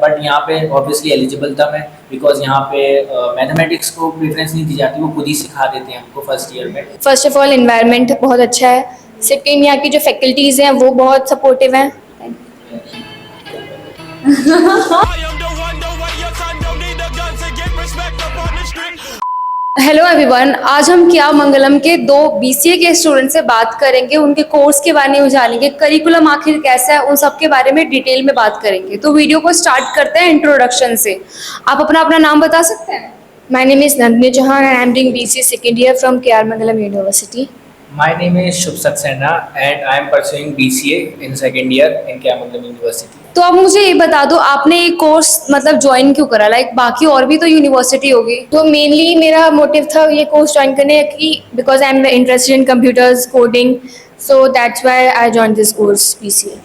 But यहाँ पे obviously eligible था मैं, बिकॉज यहाँ पे मैथमेटिक्स को प्रेफरेंस नहीं दी जाती, वो खुद ही सिखा देते हैं हमको फर्स्ट ईयर में। फर्स्ट ऑफ ऑल इन्वायरमेंट बहुत अच्छा है। सेकेंड, यहाँ की जो फैकल्टीज़ हैं वो बहुत सपोर्टिव हैं। हेलो एवरीवन, आज हम क्या मंगलम के दो बीसीए के स्टूडेंट से बात करेंगे, उनके कोर्स के बारे में जानेंगे, करिकुलम आखिर कैसा है, उन सब के बारे में डिटेल में बात करेंगे। तो वीडियो को स्टार्ट करते हैं इंट्रोडक्शन से। आप अपना अपना नाम बता सकते हैं? My name is Nandini Chauhan and I am doing BCA second year from K R Mangalam university. My name is Shubh Saxena and I am pursuing BCA in second year in Kyamangalam University. तो आप मुझे ये बता दो, आपने ये कोर्स मतलब join क्यों करा? लाइक बाकी और भी तो यूनिवर्सिटी होगी। तो मेनली मेरा मोटिव था ये कोर्स ज्वाइन करने की, because I am interested in computers coding, so that's why I join this course BCA.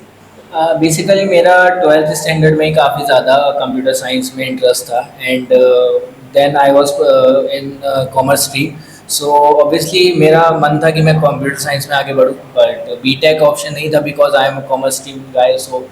Basically मेरा 12th स्टैंडर्ड में ही काफ़ी ज़्यादा कंप्यूटर साइंस में इंटरेस्ट था and then I was in commerce stream. So obviously मेरा मन था कि मैं कंप्यूटर साइंस में आगे बढ़ूँ, बट बीटेक ऑप्शन नहीं था because I am commerce stream guy. So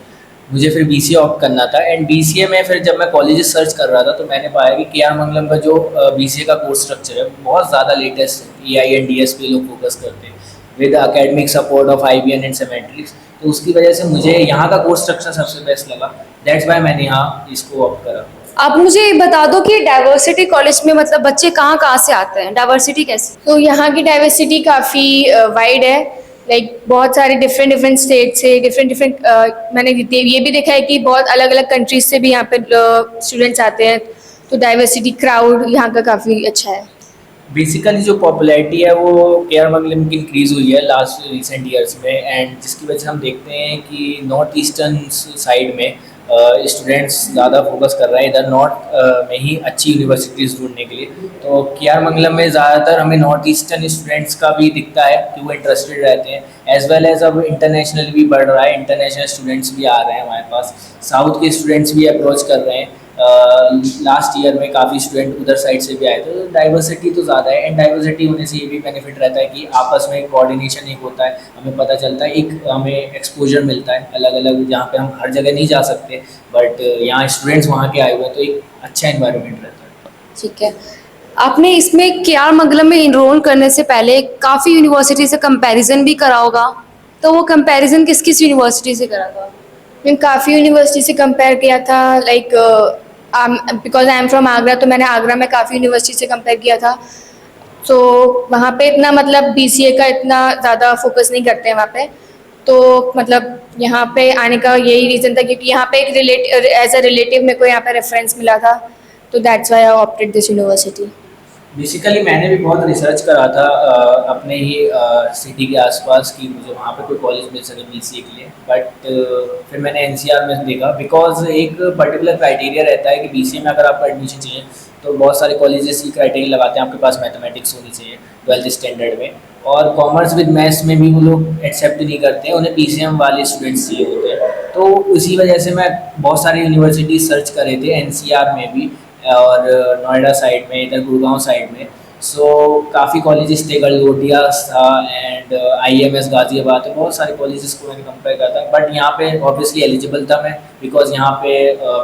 मुझे फिर बीसीए ऑप्ट करना था एंड बीसीए में फिर जब मैं कॉलेजेस सर्च कर रहा था तो मैंने पाया कि केआर मंगलम का जो बीसीए का कोर्स स्ट्रक्चर है बहुत ज़्यादा लेटेस्ट है। EINDS पे लोग फोकस करते हैं with academic support of IBN and Samatrix. तो उसकी वजह से मुझे यहाँ का कोर्स स्ट्रक्चर सबसे बेस्ट लगा, दैट्स वाई मैंने यहाँ इसको ऑप्ट करा। आप मुझे ये बता दो कि डाइवर्सिटी कॉलेज में मतलब बच्चे कहाँ कहाँ से आते हैं, डाइवर्सिटी कैसी? तो यहाँ की डाइवर्सिटी काफ़ी वाइड है। लाइक बहुत सारे डिफरेंट डिफरेंट स्टेट से मैंने ये भी देखा है कि बहुत अलग अलग कंट्रीज से भी यहाँ पे स्टूडेंट्स आते हैं। तो डाइवर्सिटी क्राउड यहाँ का काफ़ी अच्छा है। बेसिकली जो पॉपुलैरिटी है वो केआर मंगलम की इंक्रीज़ हुई है लास्ट रिसेंट ईयर्स में एंड जिसकी वजह से हम देखते हैं कि नॉर्थ ईस्टर्न साइड में स्टूडेंट्स ज़्यादा फोकस कर रहे हैं इधर नॉर्थ में ही अच्छी यूनिवर्सिटीज़ ढूंढने के लिए। तो केआर मंगलम में ज़्यादातर हमें नॉर्थ ईस्टर्न स्टूडेंट्स का भी दिखता है कि वो इंटरेस्टेड रहते हैं, एज वेल एज अब इंटरनेशनल भी बढ़ रहा है, इंटरनेशनल स्टूडेंट्स भी आ रहे हैं हमारे पास, साउथ के स्टूडेंट्स भी अप्रोच कर रहे हैं। लास्ट ईयर में काफ़ी स्टूडेंट उधर साइड से भी आए थे। तो डाइवर्सिटी तो ज़्यादा है एंड डाइवर्सिटी होने से ये भी बेनिफिट रहता है कि आपस में कोऑर्डिनेशन एक होता है, हमें पता चलता है, एक हमें एक्सपोजर मिलता है अलग अलग, जहाँ पे हम हर जगह नहीं जा सकते बट यहाँ स्टूडेंट्स वहाँ के आए हुए हैं तो एक अच्छा इन्वायरमेंट रहता है। ठीक है। आपने इसमें केआर मंगलम में इनरोल करने से पहले काफ़ी यूनिवर्सिटी से कंपैरिजन भी करा होगा, तो वो कंपैरिजन किस किस यूनिवर्सिटी से करा था? मैंने काफ़ी यूनिवर्सिटी से कंपेयर किया था। Like because I am from Agra, तो मैंने आगरा में काफ़ी यूनिवर्सिटी से कंपेयर किया था। तो वहाँ पे इतना मतलब बीसीए का इतना ज़्यादा फोकस नहीं करते हैं वहाँ पे। तो मतलब यहाँ पे आने का यही रीज़न था क्योंकि यहाँ पे एक एज अ रिलेटिव मेरे को यहाँ पे रेफरेंस मिला था, तो that's why I opted this university. Basically मैंने भी बहुत रिसर्च करा था अपने ही सिटी के आसपास कि मुझे वहाँ पे कोई कॉलेज मिल सके बीसीए के लिए, बट फिर मैंने एनसीआर में देखा बिकॉज एक पर्टिकुलर क्राइटेरिया रहता है कि बीसीए में अगर आपको एडमिशन चाहिए तो बहुत सारे कॉलेजेस की क्राइटेरिया लगाते हैं, आपके पास मैथमेटिक्स होनी चाहिए 12th स्टैंडर्ड में, और कॉमर्स विद मैथ्स में भी वो लोग एक्सेप्ट नहीं करते हैं, उन्हें पीसीएम वाले स्टूडेंट्स चाहिए होते हैं। तो उसी वजह से मैं बहुत सारी यूनिवर्सिटी सर्च करे थे एनसीआर में भी और नोएडा साइड में, इधर गुड़गांव साइड में। सो काफ़ी कॉलेजेस थे, गलगोटिया था एंड IMS गाज़ियाबाद, तो बहुत सारे कॉलेजेस को मैंने कंपेयर करा था, बट यहाँ पे ऑब्वियसली एलिजिबल था मैं, बिकॉज यहाँ पे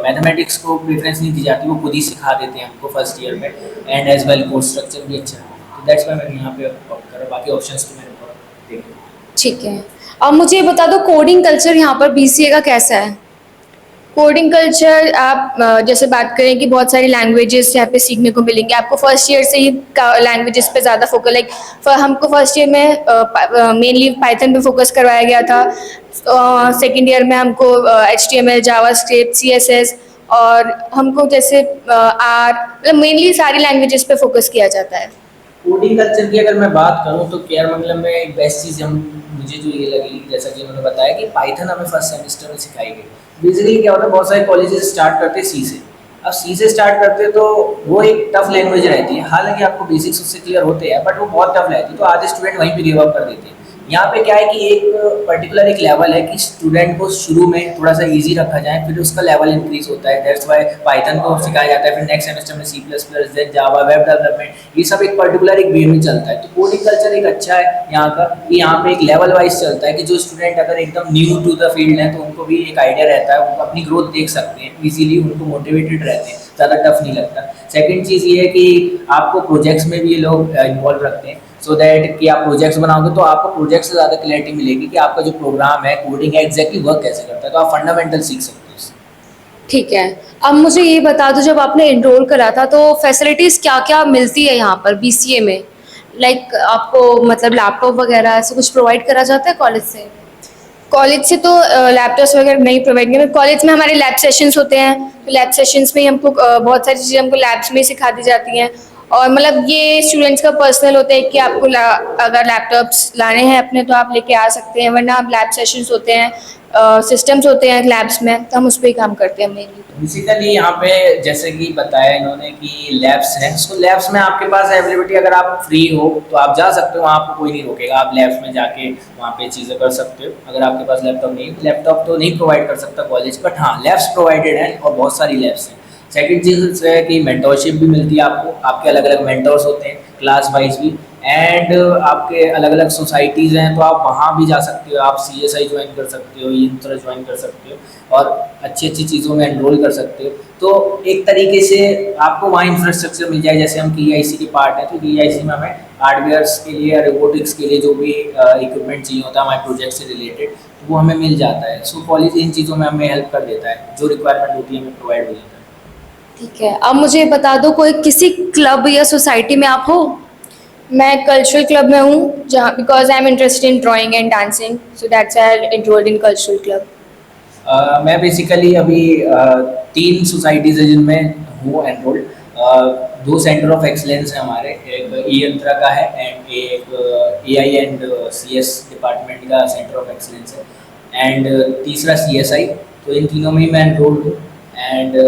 मैथमेटिक्स को प्रेफरेंस नहीं दी जाती, वो खुद ही सिखा देते हैं हमको फर्स्ट ईयर में and as well course structure भी अच्छा है। तो दैट्स वाई मैंने यहाँ पे ऑप्ट करा, बाकी ऑप्शंस तो मैंने देखे। ठीक है। अब मुझे बता दो कोडिंग कल्चर यहाँ पर बीसीए का कैसा है? कोडिंग कल्चर आप जैसे बात करें कि बहुत सारी लैंग्वेजेस यहाँ पे सीखने को मिलेंगी आपको। फर्स्ट ईयर से ही लैंग्वेजेस पे ज़्यादा फोकस, लाइक हमको फर्स्ट ईयर में मेनली पाइथन पे फोकस करवाया गया था। सेकंड ईयर में हमको HTML, जावास्क्रिप्ट, CSS और हमको जैसे R, मतलब मेनली सारी लैंग्वेजेस पे फोकस किया जाता है। कोडिंग कल्चर की अगर मैं बात करूँ तो केआर मंगलम में एक बेस्ट चीज़ मुझे जो ये लगी, जैसा कि उन्होंने बताया कि पाइथन हमें फर्स्ट सेमेस्टर में सिखाई गई। बेसिकली क्या होता है, बहुत सारे कॉलेजेस स्टार्ट करते हैं सी से। अब सी से स्टार्ट करते हैं तो वो एक टफ लैंग्वेज रहती है, हालांकि आपको बेसिक्स उससे क्लियर होते हैं बट वो बहुत टफ रहती है, तो आधे स्टूडेंट वहीं पे गिव अप कर देते हैं। यहाँ पे क्या है कि एक पर्टिकुलर एक लेवल है कि स्टूडेंट को शुरू में थोड़ा सा इजी रखा जाए, फिर उसका लेवल इंक्रीज होता है। दैट्स वाई पाइथन को सिखाया जाता है, फिर नेक्स्ट सेमेस्टर में सी प्लस प्लस, देन जावा, वेब डेवलपमेंट, ये सब एक पर्टिकुलर एक वे में चलता है। तो कोडिंग कल्चर एक अच्छा है यहाँ का कि यहाँ पे एक लेवल वाइज चलता है कि जो स्टूडेंट अगर एकदम न्यू टू द फील्ड है तो उनको भी एक आइडिया रहता है, उनको अपनी ग्रोथ देख सकते हैं इजीली, उनको मोटिवेटेड रहते हैं, ज़्यादा टफ नहीं लगता। सेकंड चीज़ ये है कि आपको प्रोजेक्ट्स में भी ये लोग इन्वॉल्व रखते हैं, सो दैट कि आप प्रोजेक्ट्स बनाओगे तो आपको प्रोजेक्ट से ज़्यादा क्लैरिटी मिलेगी कि आपका जो प्रोग्राम है, कोडिंग है, एग्जैक्टली वर्क कैसे करता है, तो आप फंडामेंटल सीख सकते हो उससे। ठीक है। अब मुझे ये बता दो, जब आपने एनरोल करा था तो फैसिलिटीज़ क्या क्या मिलती है यहाँ पर बीसीए में? लाइक आपको मतलब लैपटॉप वगैरह ऐसे कुछ प्रोवाइड करा जाता है कॉलेज से? कॉलेज से तो लैपटॉप्स वगैरह नहीं प्रोवाइड किए। कॉलेज में हमारे लैब सेशंस होते हैं, तो लैब सेशंस में ही हमको बहुत सारी चीज़ें हमको लैब्स में ही सिखा दी जाती हैं। और मतलब ये स्टूडेंट्स का पर्सनल होता है कि आपको अगर लैपटॉप्स लाने हैं अपने तो आप लेके आ सकते हैं, वरना आप लैब सेशंस होते हैं, सिस्टम्स होते हैं लैब्स में, तो हम उस पर ही काम करते हैं मेनली। बेसिकली यहाँ पे जैसे कि बताया इन्होंने कि लैब्स हैं, सो लैब्स में आपके पास अवेलेबिलिटी, अगर आप फ्री हो तो आप जा सकते हो, वहाँ आपको कोई नहीं रोकेगा, आप लैब्स में जाके वहाँ पे चीज़ें कर सकते हो। अगर आपके पास लैपटॉप नहीं, लैपटॉप तो नहीं प्रोवाइड कर सकता कॉलेज, बट हाँ लैब्स प्रोवाइडेड हैं और बहुत सारी लैब्स हैं। सेकंड चीज़ है कि मेंटरशिप भी मिलती है आपको, आपके अलग अलग मेंटर्स होते हैं क्लास वाइज भी, एंड आपके अलग अलग सोसाइटीज़ हैं तो आप वहाँ भी जा सकते हो, आप CSI ज्वाइन कर सकते हो, इंट्रा ज्वाइन कर सकते हो और अच्छी अच्छी चीज़ों में एनरोल कर सकते हो। तो एक तरीके से आपको वहाँ इंफ्रास्ट्रक्चर मिल जाए, जैसे हम KIC के पार्ट है तो KIC में हमें हार्डवेयर्स के लिए, रोबोटिक्स के लिए जो भी इक्विपमेंट चाहिए होता है हमारे प्रोजेक्ट से रिलेटेड, तो वो हमें मिल जाता है। सो कॉलेज इन चीज़ों में हमें हेल्प कर देता है, जो रिक्वायरमेंट होती है हमें प्रोवाइड हो जाता है। ठीक है। अब मुझे बता दो, कोई किसी क्लब या सोसाइटी में आप हो? मैं कल्चरल क्लब में हूँ, जहाँ because I am interested in drawing and dancing, so that's I enrolled in cultural club. मैं बेसिकली अभी 3 सोसाइटीज़ है जिनमें हूँ एनरोल्ड। 2 सेंटर ऑफ एक्सलेंस है हमारे, एक यंत्रा का है एंड एक AI एंड CS डिपार्टमेंट का सेंटर ऑफ एक्सलेंस है, एंड तीसरा CSI। तो इन तीनों में ही मैं एनरोल्ड हूँ एंड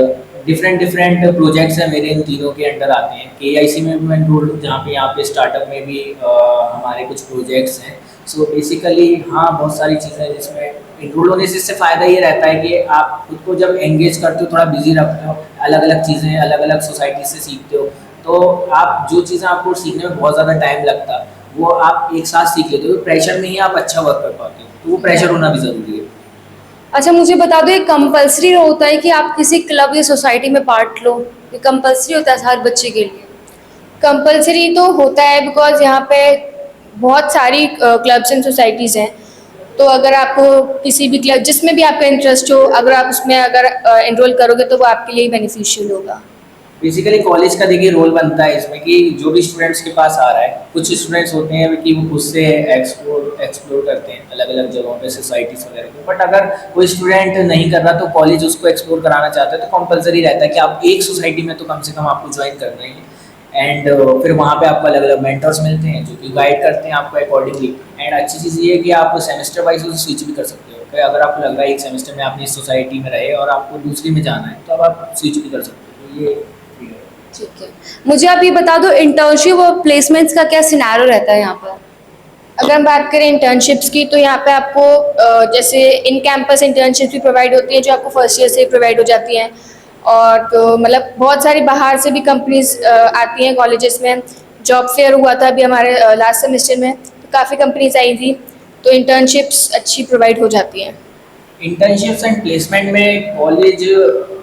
डिफरेंट डिफरेंट प्रोजेक्ट्स हैं मेरे, इन तीनों के अंडर आते हैं। KIC में भी मैं एनरोल्ड हूँ, जहाँ पे यहाँ पे स्टार्टअप में भी हमारे कुछ प्रोजेक्ट्स हैं। सो बेसिकली हाँ बहुत सारी चीज़ें हैं जिसमें इंक्लूड होने से इससे फ़ायदा ये रहता है कि आप खुद को जब एंगेज करते हो, थोड़ा बिजी रखते हो, अलग अलग चीज़ें अलग अलग सोसाइटी से सीखते हो, तो आप जो चीज़ें आपको सीखने में बहुत ज़्यादा टाइम लगता वो आप एक साथ सीख लेते हो, तो प्रेशर में ही आप अच्छा वर्क कर पाते हो, तो वो प्रेशर होना भी ज़रूरी है। अच्छा, मुझे बता दो, ये कंपलसरी होता है कि आप किसी क्लब या सोसाइटी में पार्ट लो? ये कंपलसरी होता है हर बच्चे के लिए? कंपलसरी तो होता है बिकॉज यहाँ पे बहुत सारी क्लब्स एंड सोसाइटीज़ हैं, तो अगर आपको किसी भी क्लब जिसमें भी आपका इंटरेस्ट हो, अगर आप उसमें अगर एनरोल करोगे तो वो आपके लिए बेनिफिशियल होगा। बेसिकली कॉलेज का देखिए रोल बनता है इसमें कि जो भी स्टूडेंट्स के पास आ रहा है, कुछ स्टूडेंट्स होते हैं कि वो खुद से एक्सप्लोर करते हैं अलग अलग जगहों पे, सोसाइटीज़ वगैरह को, बट अगर कोई स्टूडेंट नहीं कर रहा तो कॉलेज उसको एक्सप्लोर कराना चाहता है, तो कंपलसरी रहता है कि आप एक सोसाइटी में तो कम से कम आपको ज्वाइन करना ही है। एंड फिर वहाँ पे आपको अलग अलग मेंटर्स मिलते हैं जो कि गाइड करते हैं आपको अकॉर्डिंगली। एंड अच्छी चीज़ ये है कि आप सेमेस्टर वाइज उसे स्विच भी कर सकते हो, कि अगर आपको लग रहा है एक सेमेस्टर में आपने इस सोसाइटी में रहे और आपको दूसरी में जाना है तो अब आप स्विच भी कर सकते हो, तो ये फ्री है। ठीक है। मुझे आप ये बता दो, इंटर्नशिप और प्लेसमेंट्स का क्या सिनेरियो रहता है यहाँ पर? अगर हम बात करें इंटर्नशिप्स की, तो यहाँ पे आपको जैसे इन कैंपस इंटर्नशिप भी प्रोवाइड होती हैं जो आपको फर्स्ट ईयर से प्रोवाइड हो जाती हैं, और तो मतलब बहुत सारी बाहर से भी कंपनीज आती हैं कॉलेजेस में। जॉब फेयर हुआ था अभी हमारे लास्ट सेमेस्टर में, तो काफ़ी कंपनीज आई थी, तो इंटर्नशिप्स अच्छी प्रोवाइड हो जाती हैं। इंटर्नशिप्स एंड प्लेसमेंट में कॉलेज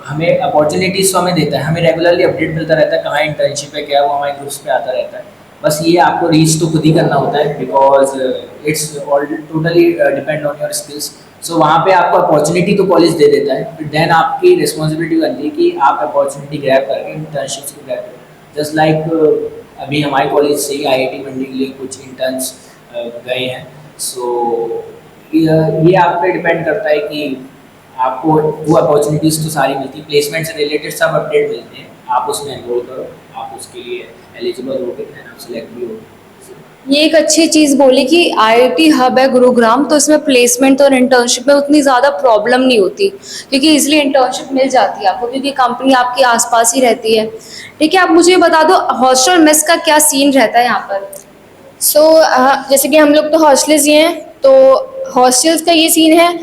हमें अपॉर्चुनिटीज़ तो हमें देता है, हमें रेगुलरली अपडेट मिलता रहता है कहाँ इंटर्नशिप है, क्या है, वो हमारे ग्रुप्स पे आता रहता है। बस ये आपको रीच तो खुद ही करना होता है, because it's all totally depend on your skills. So वहाँ पे आपको अपॉर्चुनिटी तो कॉलेज दे देता है, देन आपकी रिस्पॉन्सिबिलिटी बनती है कि आप अपॉर्चुनिटी ग्रैब करके इंटर्नशिप्स को ग्रैब करें। जस्ट लाइक अभी हमारे कॉलेज से ही IIT मंडी के लिए कुछ इंटर्न्स गए हैं। सो ये आप पे डिपेंड करता है कि आपको वो अपॉर्चुनिटीज़ तो सारी मिलती है, प्लेसमेंट से रिलेटेड सब अपडेट मिलते हैं, आप उसमें एनरोल करो, आप उसके लिए एलिजिबल हो गए एंड आप सिलेक्ट भी हो। ये एक अच्छी चीज़ बोली कि IIT हब है गुरुग्राम, तो इसमें प्लेसमेंट और इंटर्नशिप में उतनी ज़्यादा प्रॉब्लम नहीं होती, क्योंकि इजीली इंटर्नशिप मिल जाती है आपको, क्योंकि कंपनी आपके आसपास ही रहती है। ठीक है, आप मुझे बता दो, हॉस्टल मेस का क्या सीन रहता है यहाँ पर? सो जैसे कि हम लोग तो हॉस्टल्स ही हैं, तो हॉस्टल्स का ये सीन है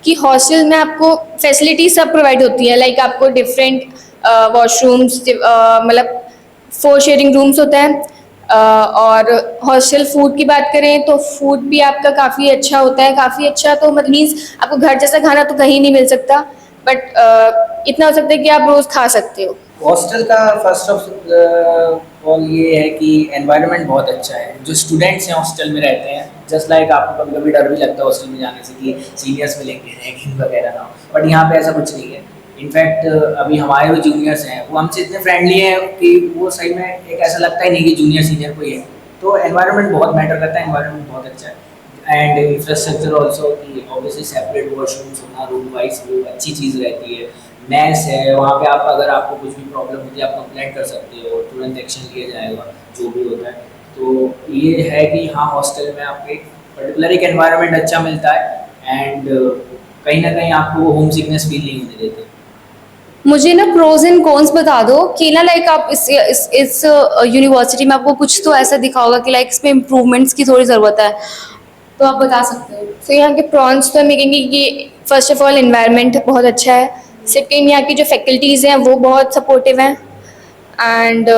कि हॉस्टल में आपको फैसिलिटी सब प्रोवाइड होती है, लाइक आपको डिफरेंट वॉशरूम्स, मतलब 4 शेयरिंग रूम्स होते हैं। और हॉस्टल फूड की बात करें तो फूड भी आपका काफ़ी अच्छा होता है, काफ़ी अच्छा तो मतलब मीन्स आपको घर जैसा खाना तो कहीं नहीं मिल सकता, बट इतना हो सकता है कि आप रोज़ खा सकते हो। हॉस्टल का फर्स्ट ऑफ ऑल ये है कि एनवायरनमेंट बहुत अच्छा है। जो स्टूडेंट्स हैं हॉस्टल में रहते हैं, जस्ट लाइक आपको कभी कभी डर भी लगता है हॉस्टल में जाने से कि सीनियर्स मिलेंगे, रैगिंग वगैरह ना हो, बट यहाँ पे ऐसा कुछ नहीं है। इनफैक्ट अभी हमारे जो जूनियर्स हैं वो हमसे इतने फ्रेंडली हैं कि वो सही में एक ऐसा लगता ही नहीं कि जूनियर सीनियर कोई है। तो एनवायरनमेंट बहुत मैटर करता है, एनवायरनमेंट बहुत अच्छा है। एंड इंफ्रास्ट्रक्चर ऑल्सो कि ऑब्वियसली सेपरेट वॉशरूम्स होना रूम वाइज वो अच्छी चीज़ रहती है। मैस है वहाँ पे, आप अगर आपको कुछ भी प्रॉब्लम होती है आप कंप्लेंट कर सकते हो, तुरंत एक्शन लिया जाएगा जो भी होता है। तो ये है कि हाँ, हॉस्टल में आपको एक पर्टिकुलर एक एनवायरनमेंट अच्छा मिलता है एंड कहीं ना कहीं आपको होम सिकनेस फील नहीं होने देते। मुझे ना प्रोज एंड कॉन्स बता दो कि ना लाइक आप इस यूनिवर्सिटी में आपको कुछ तो ऐसा दिखा होगा कि लाइक इसमें इम्प्रूवमेंट्स की थोड़ी ज़रूरत है, तो आप बता सकते हो। तो यहाँ के प्रॉन्स तो हम ये कहेंगे कि फर्स्ट ऑफ ऑल इन्वायरमेंट बहुत अच्छा है, सेकेंड यहाँ की जो फैकल्टीज़ हैं वो बहुत सपोर्टिव हैं, एंड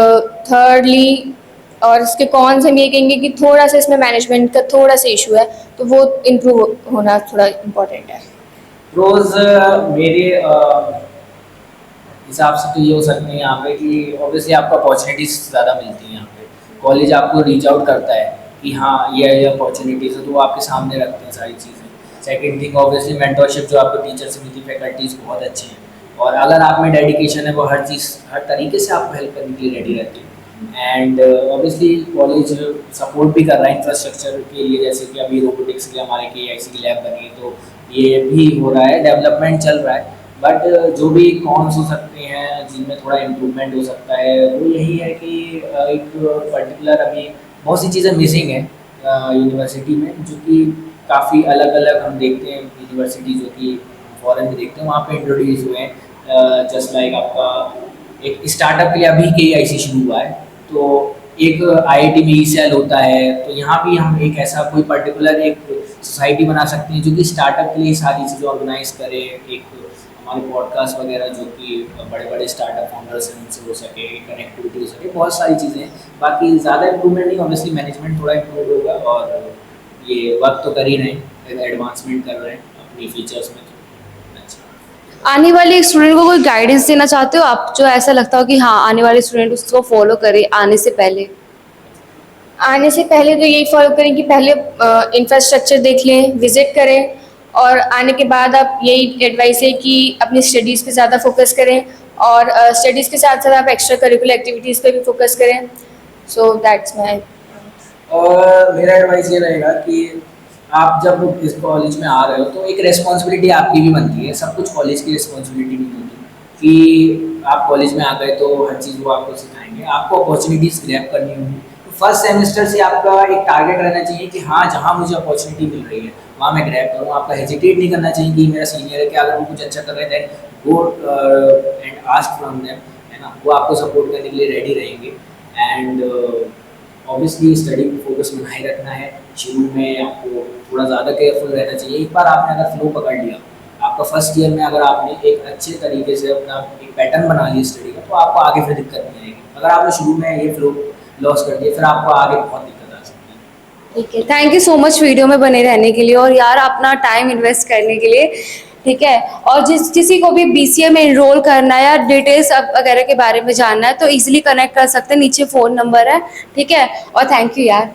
थर्डली और इसके कॉन्स हम ये कहेंगे कि थोड़ा सा इसमें मैनेजमेंट का थोड़ा सा इशू है, तो वो इम्प्रूव होना थोड़ा इम्पोर्टेंट है। रोज़ मेरे हिसाब से तो ये हो सकते हैं यहाँ पे कि ऑब्वियसली आपको अपॉर्चुनिटीज़ ज़्यादा मिलती हैं यहाँ पे। कॉलेज आपको रीच आउट करता है कि हाँ ये अपॉर्चुनिटीज़ है, तो वो आपके सामने रखते हैं सारी चीज़ें। सेकंड थिंग ऑब्वियसली मेंटरशिप जो आपको टीचर से मिलती है, फैकल्टीज़ बहुत अच्छी हैं, और अगर आप में डेडिकेशन है वो हर चीज़ हर तरीके से आपको हेल्प करने के लिए रेडी रहती है। एंड ऑब्वियसली कॉलेज सपोर्ट भी कर रहा है इंफ्रास्ट्रक्चर के लिए, जैसे कि अभी रोबोटिक्स के लिए हमारे KIC की लैब बनी है, तो ये भी हो रहा है, डेवलपमेंट चल रहा है। बट जो भी कॉन्स हो सकते हैं जिनमें थोड़ा इम्प्रूवमेंट हो सकता है वो यही है कि एक पर्टिकुलर अभी बहुत सी चीज़ें मिसिंग है यूनिवर्सिटी में, जो कि काफ़ी अलग अलग हम देखते हैं यूनिवर्सिटी जो कि फॉरेन में देखते हैं वहाँ पे इंट्रोड्यूस हुए हैं। जस्ट लाइक आपका एक स्टार्टअप के लिए अभी KIC शुरू हुआ है, तो एक IIT में ECEL होता है, तो यहाँ भी हम एक ऐसा कोई पर्टिकुलर एक सोसाइटी बना सकते हैं जो कि स्टार्टअप के लिए सारी चीज़ें ऑर्गेनाइज करे। एक हमारे पॉडकास्ट वगैरह जो कि बड़े बड़े स्टार्टअप फाउंडर्स हैं उनसे हो सके, कनेक्टिविटी हो सके, बहुत सारी चीज़ें हैं। बाकी ज़्यादा इम्प्रूवमेंट नहीं, ऑब्वियसली मैनेजमेंट थोड़ा इम्प्रूव होगा, और ये वर्क तो कर ही रहे हैं, एडवांसमेंट कर रहे हैं अपनी फीचर्स में। अच्छा, आने वाले स्टूडेंट को कोई गाइडेंस देना चाहते हो आप, जो ऐसा लगता हो कि हाँ आने वाले स्टूडेंट उसको फॉलो करे आने से पहले? आने से पहले तो यही फॉलो करें कि पहले इंफ्रास्ट्रक्चर देख लें, विजिट करें, और आने के बाद आप यही एडवाइस है कि अपनी स्टडीज़ पे ज़्यादा फोकस करें, और स्टडीज़ के साथ साथ आप एक्स्ट्रा करिकुलर एक्टिविटीज़ पे भी फोकस करें। So that's my. और मेरा एडवाइस ये रहेगा कि आप जब इस कॉलेज में आ रहे हो तो एक रिस्पॉन्सिबिलिटी आपकी भी बनती है। सब कुछ कॉलेज की रिस्पॉन्सिबिलिटी नहीं होती कि आप कॉलेज में आ गए तो हर चीज़ वो आपको सिखाएंगे, आपको अपॉर्चुनिटीज़ ग्रैब करनी होगी। तो फर्स्ट सेमेस्टर से आपका एक टारगेट रहना चाहिए कि हाँ, जहाँ मुझे अपॉर्चुनिटी मिल रही है वहाँ मैं ग्रैब करूँ। आपका हेजिटेट नहीं करना चाहिए कि मेरा सीनियर है कि अगर वो कुछ अच्छा कर रहे हैं go and ask from them, है ना, वो आपको सपोर्ट करने के लिए रेडी रहेंगे। एंड ऑब्वियसली स्टडी पे फोकस बनाए रखना है। शुरू में आपको थोड़ा ज़्यादा केयरफुल रहना चाहिए। एक बार आपने अगर फ्लो पकड़ लिया, आपका फर्स्ट ईयर में अगर आपने एक अच्छे तरीके से अपना एक पैटर्न बना लिया स्टडी का, तो आपको आगे फिर दिक्कत नहीं आएगी। अगर आपने शुरू में ये फ्लो लॉस कर दिया, फिर आपको आगे बहुत दिक्कत आ सकती है। ठीक है, thank you so much video में बने रहने के लिए और यार अपना टाइम इन्वेस्ट करने के लिए। ठीक है, और जिस किसी को भी BCA में इनरोल करना है या डिटेल्स वगैरह के बारे में जानना है तो इजीली कनेक्ट कर सकते हैं, नीचे फ़ोन नंबर है। ठीक है, और थैंक यू यार।